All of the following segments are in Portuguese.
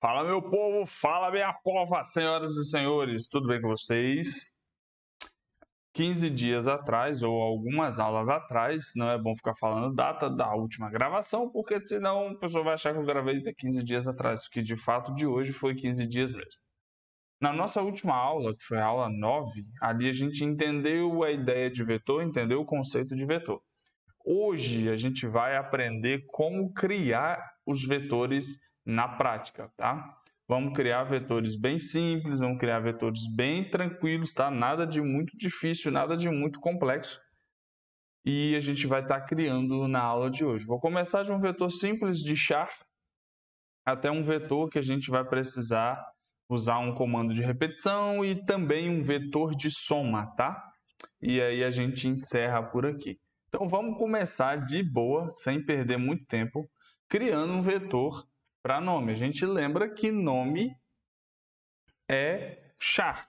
Fala, meu povo, fala, minha pova, senhoras e senhores, tudo bem com vocês? 15 dias atrás, ou algumas aulas atrás, não é bom ficar falando data da última gravação, porque senão a pessoa vai achar que eu gravei 15 dias atrás, que de fato de hoje foi 15 dias mesmo. Na nossa última aula, que foi a aula 9, ali a gente entendeu a ideia de vetor, entendeu o conceito de vetor. Hoje a gente vai aprender como criar os vetores na prática, tá? Vamos criar vetores bem simples, vamos criar vetores bem tranquilos, tá? Nada de muito difícil, nada de muito complexo. E a gente vai estar criando na aula de hoje. Vou começar de um vetor simples de char até um vetor que a gente vai precisar usar um comando de repetição e também um vetor de soma, tá? E aí a gente encerra por aqui. Então vamos começar de boa, sem perder muito tempo, criando um vetor para nome. A gente lembra que nome é char.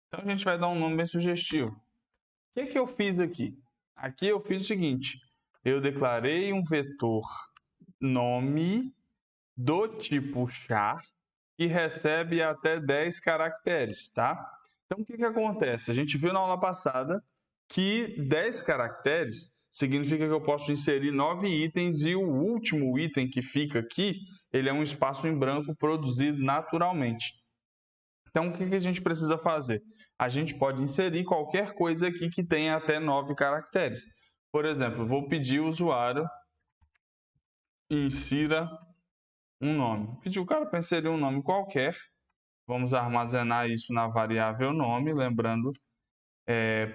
Então a gente vai dar um nome bem sugestivo. O que eu fiz aqui? Aqui eu fiz o seguinte, eu declarei um vetor nome do tipo char que recebe até 10 caracteres, tá? Então o que acontece? A gente viu na aula passada que 10 caracteres significa que eu posso inserir 9 itens e o último item que fica aqui, ele é um espaço em branco produzido naturalmente. Então, o que a gente precisa fazer? A gente pode inserir qualquer coisa aqui que tenha até 9 caracteres. Por exemplo, vou pedir ao usuário insira um nome. Pedir o cara para inserir um nome qualquer. Vamos armazenar isso na variável nome, lembrando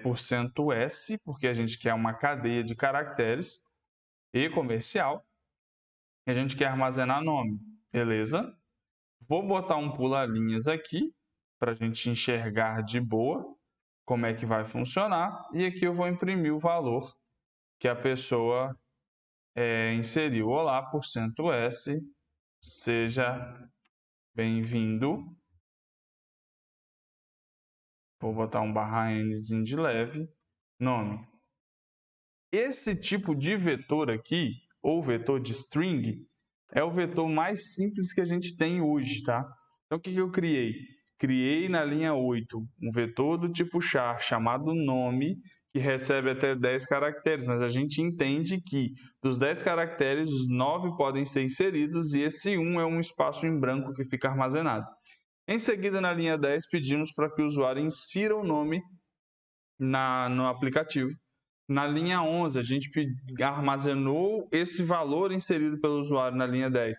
%s, porque a gente quer uma cadeia de caracteres, e comercial, e a gente quer armazenar nome, beleza? Vou botar um pula-linhas aqui, para a gente enxergar de boa como é que vai funcionar, e aqui eu vou imprimir o valor que a pessoa inseriu. Olá, %s, seja bem-vindo. Vou botar um /n de leve, nome. Esse tipo de vetor aqui, ou vetor de string, é o vetor mais simples que a gente tem hoje, tá? Então, o que eu criei? Criei na linha 8 um vetor do tipo char chamado nome, que recebe até 10 caracteres, mas a gente entende que dos 10 caracteres, 9 podem ser inseridos e esse 1 é um espaço em branco que fica armazenado. Em seguida, na linha 10, pedimos para que o usuário insira o nome no aplicativo. Na linha 11, a gente armazenou esse valor inserido pelo usuário na linha 10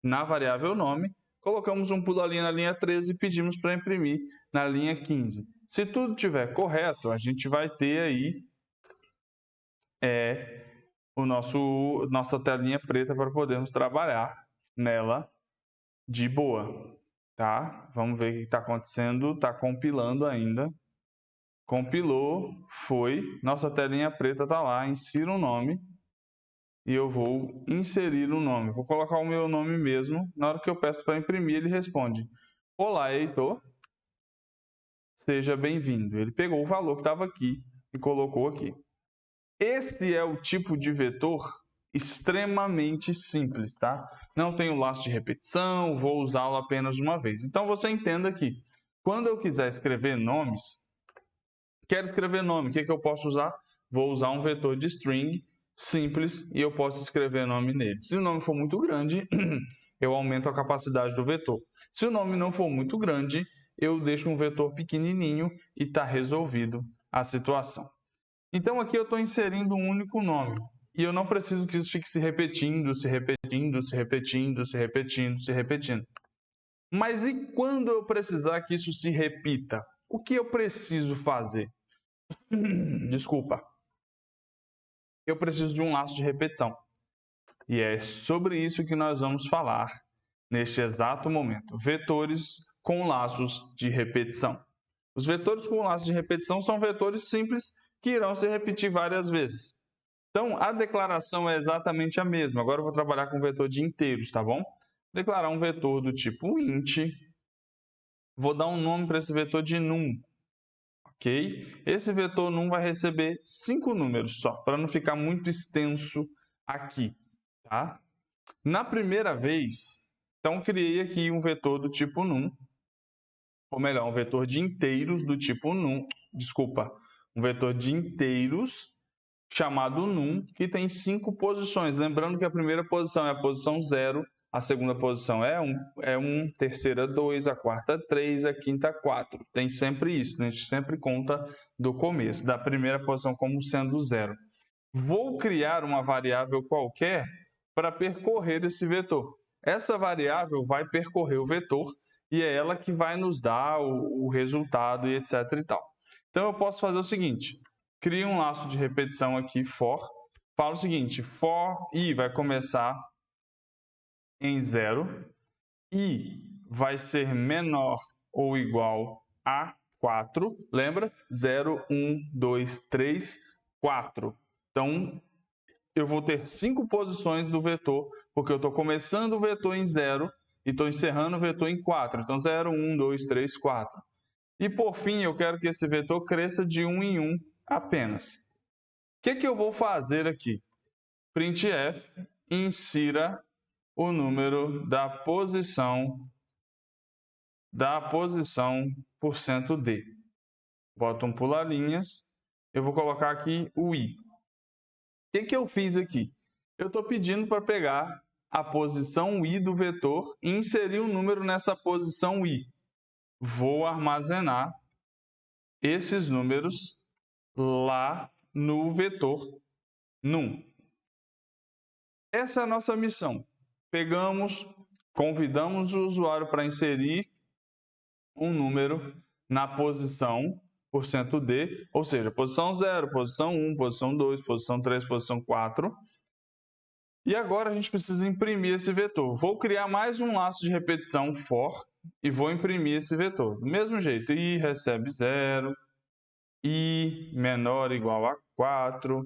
na variável nome. Colocamos um pulo-linha na linha 13 e pedimos para imprimir na linha 15. Se tudo estiver correto, a gente vai ter aí nossa telinha preta para podermos trabalhar nela de boa. Tá? Vamos ver o que está acontecendo. Está compilando ainda. Compilou, foi, nossa telinha preta está lá, insira um nome e eu vou inserir um nome. Vou colocar o meu nome mesmo, na hora que eu peço para imprimir ele responde: olá, Heitor, seja bem-vindo. Ele pegou o valor que estava aqui e colocou aqui. Esse é o tipo de vetor extremamente simples, tá? Não tem o laço de repetição, vou usá-lo apenas uma vez. Então você entenda que quando eu quiser escrever nomes, quero escrever nome, o que eu posso usar? Vou usar um vetor de string simples e eu posso escrever nome nele. Se o nome for muito grande, eu aumento a capacidade do vetor. Se o nome não for muito grande, eu deixo um vetor pequenininho e está resolvido a situação. Então aqui eu estou inserindo um único nome e eu não preciso que isso fique se repetindo, se repetindo, se repetindo, se repetindo, se repetindo. Mas e quando eu precisar que isso se repita? O que eu preciso fazer? Desculpa. Eu preciso de um laço de repetição. E é sobre isso que nós vamos falar neste exato momento. Vetores com laços de repetição. Os vetores com laços de repetição são vetores simples que irão se repetir várias vezes. Então, a declaração é exatamente a mesma. Agora eu vou trabalhar com vetor de inteiros, tá bom? Declarar um vetor do tipo int. Vou dar um nome para esse vetor de num. Ok? Esse vetor num vai receber 5 números só, para não ficar muito extenso aqui. Tá? Na primeira vez, Então, criei aqui um vetor do tipo num, ou melhor, um vetor de inteiros do tipo num, um vetor de inteiros chamado num, que tem 5 posições. Lembrando que a primeira posição é a posição 0, a segunda posição é 1, terceira 2, a quarta 3, a quinta 4. Tem sempre isso, né? A gente sempre conta do começo, da primeira posição como sendo 0. Vou criar uma variável qualquer para percorrer esse vetor. Essa variável vai percorrer o vetor e é ela que vai nos dar o resultado e etc e tal. Então eu posso fazer o seguinte, crio um laço de repetição aqui, for, falo o seguinte, for i vai começar em 0, i vai ser menor ou igual a 4, lembra? 0, 1, 2, 3, 4. Então, eu vou ter 5 posições do vetor, porque eu estou começando o vetor em 0 e estou encerrando o vetor em 4. Então, 0, 1, 2, 3, 4. E, por fim, eu quero que esse vetor cresça de 1 em 1 apenas. O que eu vou fazer aqui? Printf, insira o número da posição %d. Boto um pular-linhas, eu vou colocar aqui o i. O que eu fiz aqui? Eu estou pedindo para pegar a posição i do vetor e inserir um número nessa posição i. Vou armazenar esses números lá no vetor num. Essa é a nossa missão. Convidamos o usuário para inserir um número na posição %d, ou seja, posição 0, posição 1, posição 2, posição 3, posição 4. E agora a gente precisa imprimir esse vetor. Vou criar mais um laço de repetição for e vou imprimir esse vetor. Do mesmo jeito, i recebe 0, i menor ou igual a 4,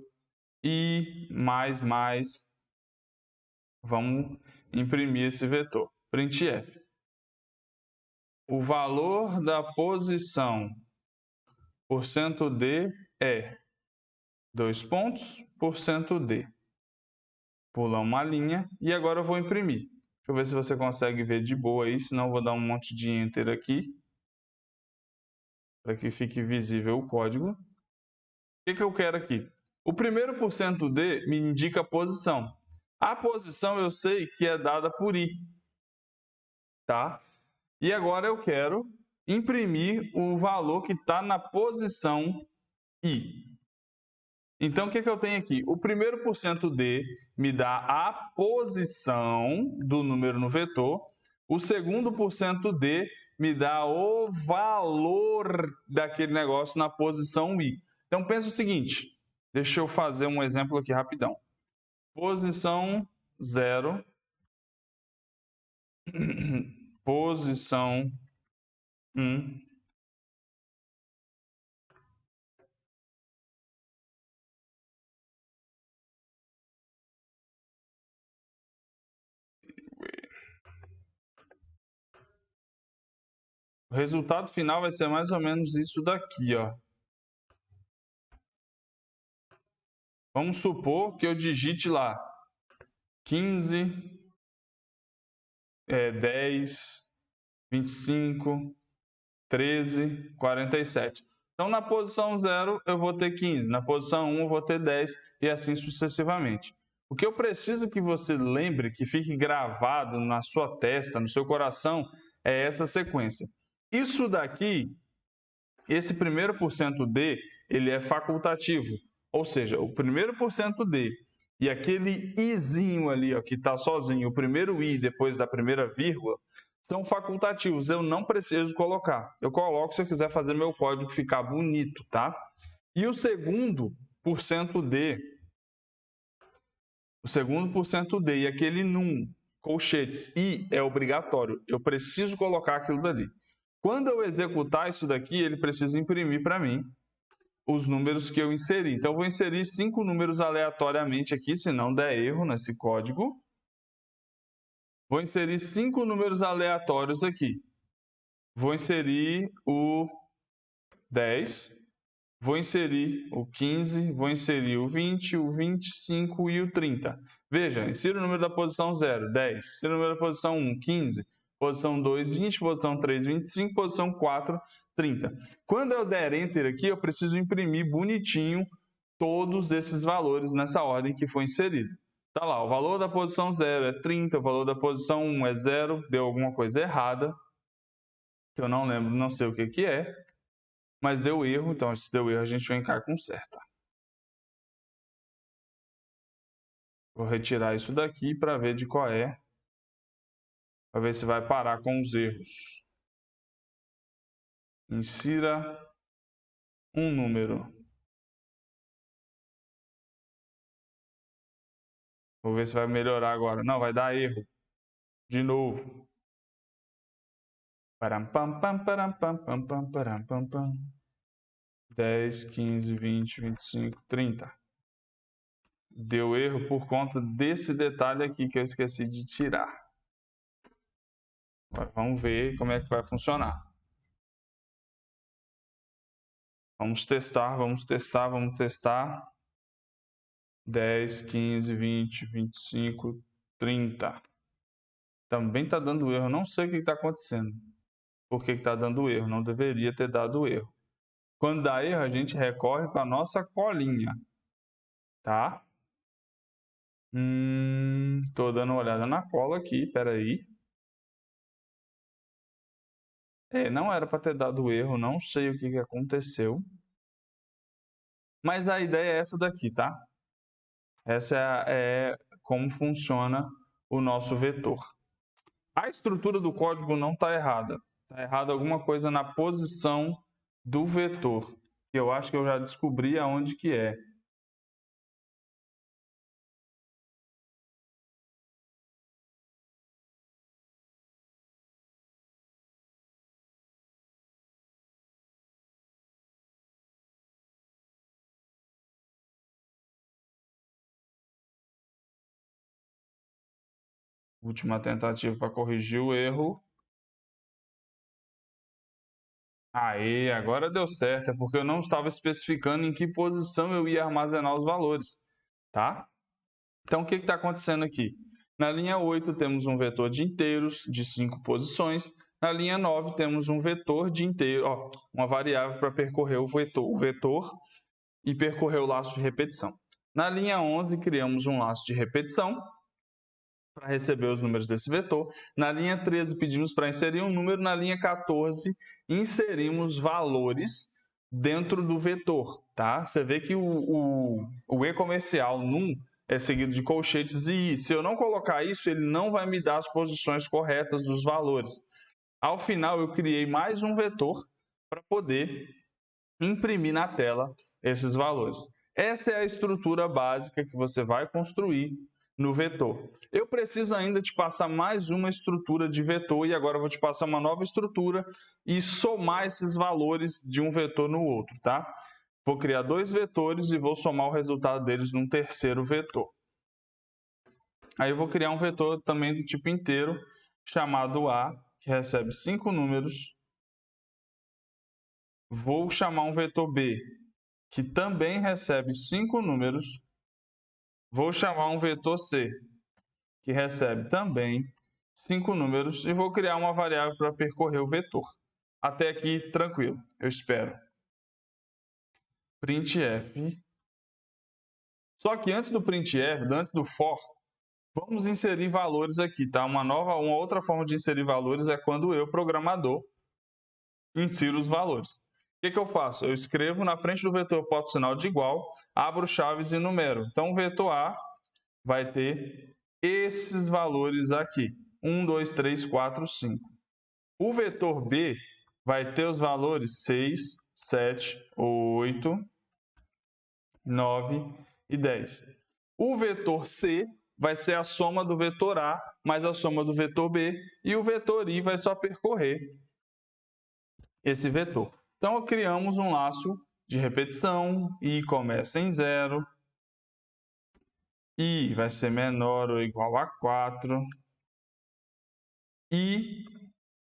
i mais. Vamos imprimir esse vetor. Printf. O valor da posição %d é 2 pontos, %d. Pular uma linha e agora eu vou imprimir. Deixa eu ver se você consegue ver de boa aí, senão eu vou dar um monte de enter aqui, para que fique visível o código. O que eu quero aqui? O primeiro %d me indica a posição. A posição eu sei que é dada por i, tá? E agora eu quero imprimir o valor que está na posição i. Então, o que eu tenho aqui? O primeiro %d me dá a posição do número no vetor. O segundo %d me dá o valor daquele negócio na posição i. Então, pensa o seguinte. Deixa eu fazer um exemplo aqui rapidão. Posição 0. Posição 1. O resultado final vai ser mais ou menos isso daqui, ó. Vamos supor que eu digite lá 15, 10, 25, 13, 47. Então, na posição 0 eu vou ter 15, na posição 1 eu vou ter 10 e assim sucessivamente. O que eu preciso que você lembre, que fique gravado na sua testa, no seu coração, é essa sequência. Isso daqui, esse primeiro %d, ele é facultativo. Ou seja, o primeiro %d e aquele izinho ali, ó, que está sozinho, o primeiro i depois da primeira vírgula, são facultativos. Eu não preciso colocar. Eu coloco se eu quiser fazer meu código ficar bonito, tá? E o segundo %d, e aquele num, colchetes, i é obrigatório. Eu preciso colocar aquilo dali. Quando eu executar isso daqui, ele precisa imprimir para mim os números que eu inseri. Então, eu vou inserir 5 números aleatoriamente aqui, se não der erro nesse código. Vou inserir 5 números aleatórios aqui. Vou inserir o 10. vou inserir o 15, vou inserir o 20, o 25 e o 30. Veja, insiro o número da posição 0, 10. Insiro o número da posição 1, 15. Posição 2, 20. Posição 3, 25. Posição 4, 30. Quando eu der Enter aqui, eu preciso imprimir bonitinho todos esses valores nessa ordem que foi inserido. Tá lá, o valor da posição 0 é 30, o valor da posição 1 é 0, deu alguma coisa errada, que eu não lembro, não sei o que é, mas deu erro, então se deu erro a gente vem cá com conserta. Vou retirar isso daqui para ver de qual é, para ver se vai parar com os erros. Insira um número. Vou ver se vai melhorar agora. Não, vai dar erro. De novo. 10, 15, 20, 25, 30. Deu erro por conta desse detalhe aqui que eu esqueci de tirar. Agora vamos ver como é que vai funcionar. Vamos testar, vamos testar, vamos testar. 10, 15, 20, 25, 30. Também está dando erro. Não sei o que está acontecendo. Por que está dando erro? Não deveria ter dado erro. Quando dá erro, a gente recorre para a nossa colinha. Tá? Tô dando uma olhada na cola aqui. Espera aí. Não era para ter dado erro. Não sei o que aconteceu. Mas a ideia é essa daqui, tá? Essa é como funciona o nosso vetor. A estrutura do código não está errada. Está errada alguma coisa na posição do vetor. Eu acho que eu já descobri aonde que é. Última tentativa para corrigir o erro. Aí, agora deu certo. É porque eu não estava especificando em que posição eu ia armazenar os valores. Tá? Então, o que está acontecendo aqui? Na linha 8, temos um vetor de inteiros de 5 posições. Na linha 9, temos um vetor de inteiro, uma variável para percorrer o vetor e percorrer o laço de repetição. Na linha 11, criamos um laço de repetição para receber os números desse vetor. Na linha 13, pedimos para inserir um número. Na linha 14, inserimos valores dentro do vetor. Tá? Você vê que o e-comercial num é seguido de colchetes e i. Se eu não colocar isso, ele não vai me dar as posições corretas dos valores. Ao final, eu criei mais um vetor para poder imprimir na tela esses valores. Essa é a estrutura básica que você vai construir no vetor. Eu preciso ainda te passar mais uma estrutura de vetor e agora eu vou te passar uma nova estrutura e somar esses valores de um vetor no outro, tá? Vou criar dois vetores e vou somar o resultado deles num terceiro vetor. Aí eu vou criar um vetor também do tipo inteiro, chamado A, que recebe 5 números. Vou chamar um vetor B, que também recebe 5 números. Vou chamar um vetor C, que recebe também 5 números, e vou criar uma variável para percorrer o vetor. Até aqui, tranquilo, eu espero. Printf. Só que antes do printf, antes do for, vamos inserir valores aqui, tá? Uma outra forma de inserir valores é quando eu, programador, insiro os valores. O que eu faço? Eu escrevo na frente do vetor, boto sinal de igual, abro chaves e numero. Então, o vetor A vai ter esses valores aqui. 1, 2, 3, 4, 5. O vetor B vai ter os valores 6, 7, 8, 9 e 10. O vetor C vai ser a soma do vetor A mais a soma do vetor B, e o vetor I vai só percorrer esse vetor. Então, criamos um laço de repetição, I começa em 0, I vai ser menor ou igual a 4, I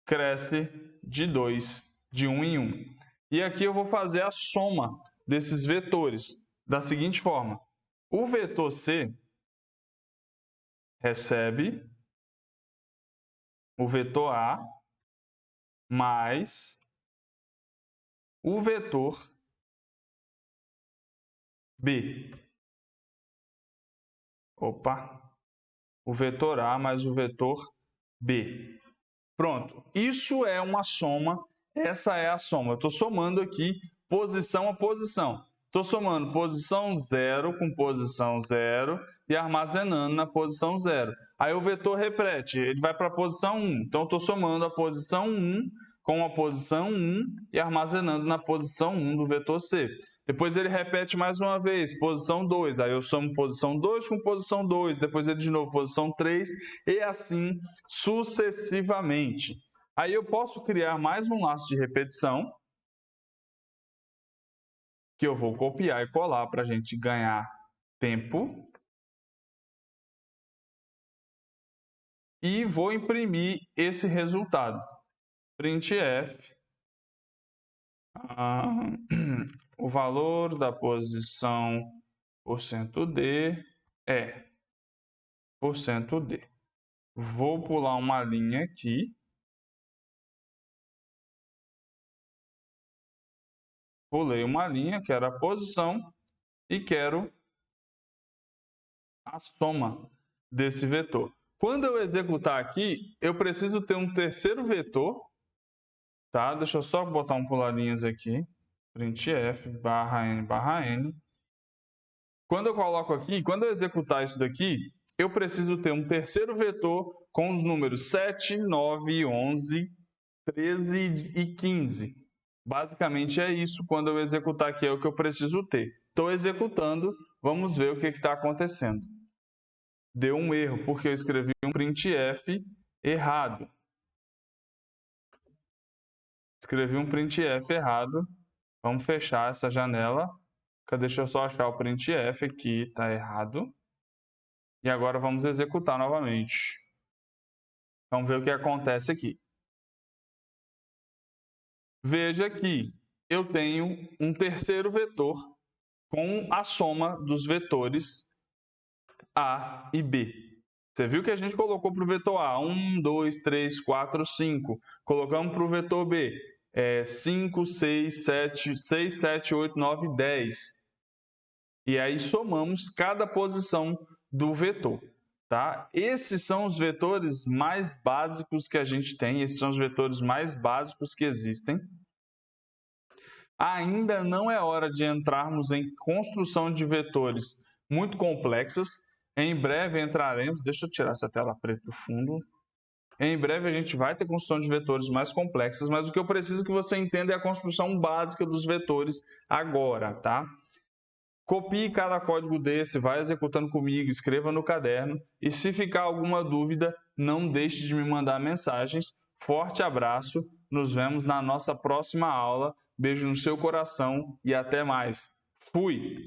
cresce de 2, de 1 em 1. E aqui eu vou fazer a soma desses vetores da seguinte forma. O vetor C recebe o vetor A mais o vetor B. O vetor A mais o vetor B. Pronto. Isso é uma soma. Essa é a soma. Eu estou somando aqui posição a posição. Estou somando posição 0 com posição 0 e armazenando na posição 0. Aí o vetor repete, ele vai para a posição 1. Então, estou somando a posição 1 com a posição 1 e armazenando na posição 1 do vetor C. Depois ele repete mais uma vez, posição 2. Aí eu somo posição 2 com posição 2. Depois ele de novo, posição 3 e assim sucessivamente. Aí eu posso criar mais um laço de repetição que eu vou copiar e colar para a gente ganhar tempo. E vou imprimir esse resultado. Printf. O valor da posição %d é %d. Vou pular uma linha aqui. Pulei uma linha, quero a posição e quero a soma desse vetor. Quando eu executar aqui, eu preciso ter um terceiro vetor. Tá? Deixa eu só botar um puladinhas aqui. Printf /n/n. Quando eu coloco aqui, quando eu executar isso daqui, eu preciso ter um terceiro vetor com os números 7, 9, 11, 13 e 15. Basicamente é isso. Quando eu executar aqui é o que eu preciso ter. Estou executando, vamos ver o que está acontecendo. Deu um erro, porque eu escrevi um printf errado. Escrevi um printf errado. Vamos fechar essa janela. Deixa eu só achar o printf aqui, está errado. E agora vamos executar novamente. Vamos ver o que acontece aqui. Veja que eu tenho um terceiro vetor com a soma dos vetores A e B. Você viu que a gente colocou para o vetor A 1, 2, 3, 4, 5. Colocamos para o vetor B 5, 6, 7, 8, 9, 10. E aí somamos cada posição do vetor. Tá? Esses são os vetores mais básicos que a gente tem, esses são os vetores mais básicos que existem. Ainda não é hora de entrarmos em construção de vetores muito complexas. Em breve entraremos, deixa eu tirar essa tela preta do fundo. Em breve a gente vai ter construção de vetores mais complexas, mas o que eu preciso que você entenda é a construção básica dos vetores agora, tá? Copie cada código desse, vai executando comigo, escreva no caderno e se ficar alguma dúvida, não deixe de me mandar mensagens. Forte abraço, nos vemos na nossa próxima aula. Beijo no seu coração e até mais. Fui!